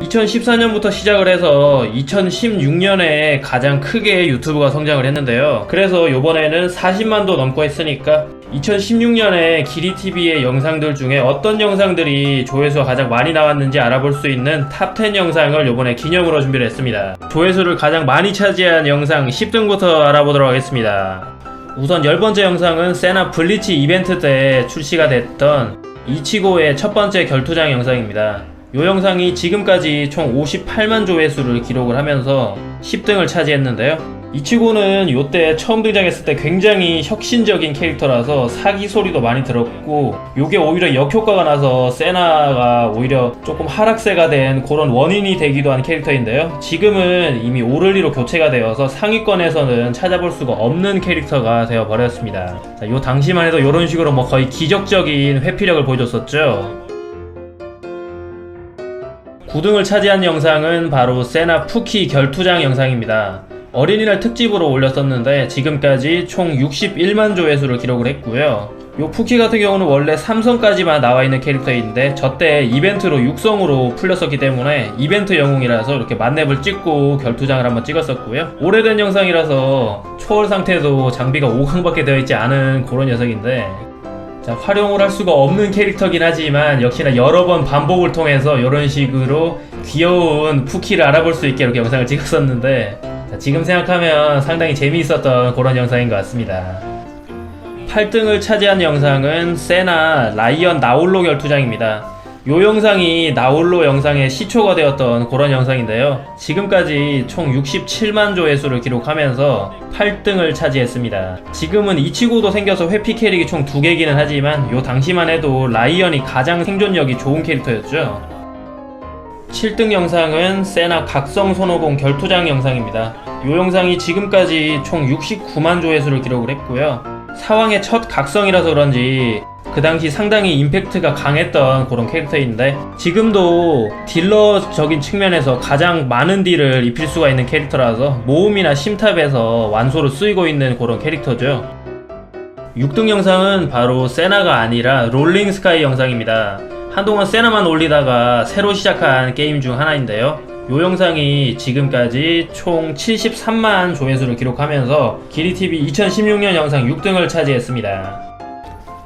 2014년부터 시작을 해서 2016년에 가장 크게 유튜브가 성장을 했는데요. 그래서 요번에는 40만도 넘고 했으니까 2016년에 기리TV의 영상들 중에 어떤 영상들이 조회수가 가장 많이 나왔는지 알아볼 수 있는 탑10 영상을 요번에 기념으로 준비를 했습니다. 조회수를 가장 많이 차지한 영상 10등부터 알아보도록 하겠습니다. 우선 10번째 영상은 세나 블리치 이벤트 때 출시가 됐던 이치고의 첫 번째 결투장 영상입니다. 이 영상이 지금까지 총 58만 조회수를 기록을 하면서 10등을 차지했는데요. 이치고는 요때 처음 등장했을 때 굉장히 혁신적인 캐릭터라서 사기 소리도 많이 들었고, 요게 오히려 역효과가 나서 세나가 오히려 조금 하락세가 된 그런 원인이 되기도 한 캐릭터인데요. 지금은 이미 오를리로 교체가 되어서 상위권에서는 찾아볼 수가 없는 캐릭터가 되어버렸습니다. 자, 요 당시만 해도 요런 식으로 뭐 거의 기적적인 회피력을 보여줬었죠. 9등을 차지한 영상은 바로 세나 푸키 결투장 영상입니다. 어린이날 특집으로 올렸었는데 지금까지 총 61만 조회수를 기록을 했고요. 요 푸키 같은 경우는 원래 3성까지만 나와있는 캐릭터인데 저때 이벤트로 6성으로 풀렸었기 때문에 이벤트 영웅이라서 이렇게 만렙을 찍고 결투장을 한번 찍었었고요. 오래된 영상이라서 초월 상태도 장비가 5강밖에 되어있지 않은 그런 녀석인데, 자, 활용을 할 수가 없는 캐릭터긴 하지만 역시나 여러 번 반복을 통해서 이런 식으로 귀여운 푸키를 알아볼 수 있게 이렇게 영상을 찍었었는데, 자, 지금 생각하면 상당히 재미있었던 그런 영상인 것 같습니다. 8등을 차지한 영상은 세나 라이언 나홀로 결투장입니다. 요 영상이 나홀로 영상의 시초가 되었던 그런 영상인데요. 지금까지 총 67만 조회수를 기록하면서 8등을 차지했습니다. 지금은 이치고도 생겨서 회피 캐릭이 총 2개이기는 하지만 요 당시만 해도 라이언이 가장 생존력이 좋은 캐릭터였죠. 7등 영상은 세나 각성 손오공 결투장 영상입니다. 요 영상이 지금까지 총 69만 조회수를 기록을 했고요. 사왕의 첫 각성이라서 그런지 그 당시 상당히 임팩트가 강했던 그런 캐릭터인데, 지금도 딜러적인 측면에서 가장 많은 딜을 입힐 수가 있는 캐릭터라서 모음이나 심탑에서 완소로 쓰이고 있는 그런 캐릭터죠. 6등 영상은 바로 세나가 아니라 롤링 스카이 영상입니다. 한동안 세나만 올리다가 새로 시작한 게임 중 하나인데요. 요 영상이 지금까지 총 73만 조회수를 기록하면서 기리TV 2016년 영상 6등을 차지했습니다.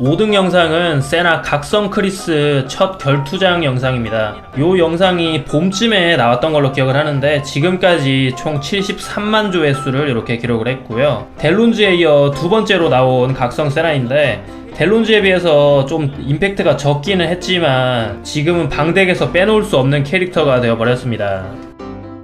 5등 영상은 세나 각성 크리스 첫 결투장 영상입니다. 요 영상이 봄쯤에 나왔던 걸로 기억을 하는데 지금까지 총 73만 조회수를 이렇게 기록을 했고요. 델론즈에 이어 두 번째로 나온 각성 세나인데, 델론즈에 비해서 좀 임팩트가 적기는 했지만 지금은 방덱에서 빼놓을 수 없는 캐릭터가 되어버렸습니다.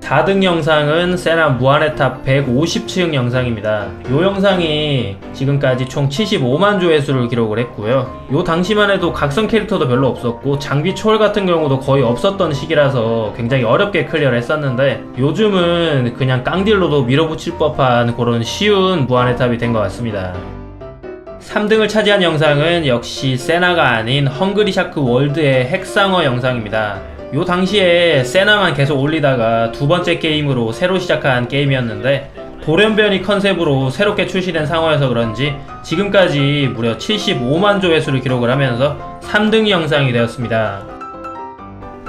4등 영상은 세나 무한의 탑 150층 영상입니다. 요 영상이 지금까지 총 75만 조회수를 기록을 했고요. 요 당시만 해도 각성 캐릭터도 별로 없었고 장비 초월 같은 경우도 거의 없었던 시기라서 굉장히 어렵게 클리어를 했었는데, 요즘은 그냥 깡딜로도 밀어붙일 법한 그런 쉬운 무한의 탑이 된 것 같습니다. 3등을 차지한 영상은 역시 세나가 아닌 헝그리 샤크 월드의 핵상어 영상입니다. 요 당시에 세나만 계속 올리다가 두 번째 게임으로 새로 시작한 게임이었는데, 돌연변이 컨셉으로 새롭게 출시된 상어여서 그런지 지금까지 무려 75만 조회수를 기록을 하면서 3등 영상이 되었습니다.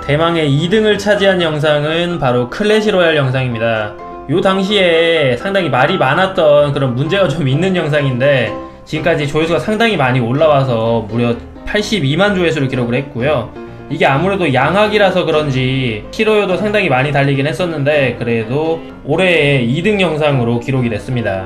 대망의 2등을 차지한 영상은 바로 클래시 로얄 영상입니다. 요 당시에 상당히 말이 많았던 그런 문제가 좀 있는 영상인데 지금까지 조회수가 상당히 많이 올라와서 무려 82만 조회수를 기록을 했고요. 이게 아무래도 양악이라서 그런지 히로요도 상당히 많이 달리긴 했었는데 그래도 올해의 2등 영상으로 기록이 됐습니다.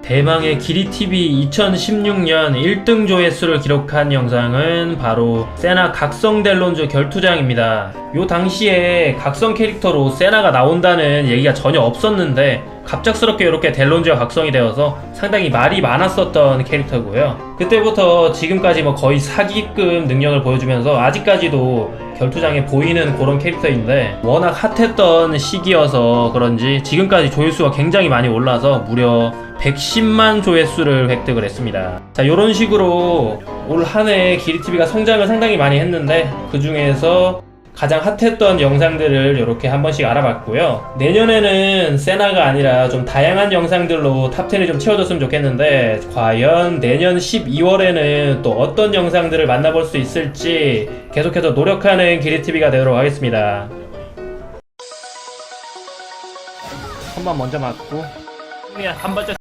대망의 기리TV 2016년 1등 조회수를 기록한 영상은 바로 세나 각성 델론즈 결투장입니다. 요 당시에 각성 캐릭터로 세나가 나온다는 얘기가 전혀 없었는데 갑작스럽게 이렇게 델론즈가 각성이 되어서 상당히 말이 많았었던 캐릭터고요. 그때부터 지금까지 뭐 거의 사기급 능력을 보여주면서 아직까지도 결투장에 보이는 그런 캐릭터인데, 워낙 핫했던 시기여서 그런지 지금까지 조회수가 굉장히 많이 올라서 무려 110만 조회수를 획득을 했습니다. 자, 요런 식으로 올 한 해 기리TV가 성장을 상당히 많이 했는데 그 중에서 가장 핫했던 영상들을 이렇게 한 번씩 알아봤고요. 내년에는 세나가 아니라 좀 다양한 영상들로 탑10을 좀 채워줬으면 좋겠는데, 과연 내년 12월에는 또 어떤 영상들을 만나볼 수 있을지 계속해서 노력하는 기리TV가 되도록 하겠습니다. 선만 먼저 맞고 그냥 한 발짝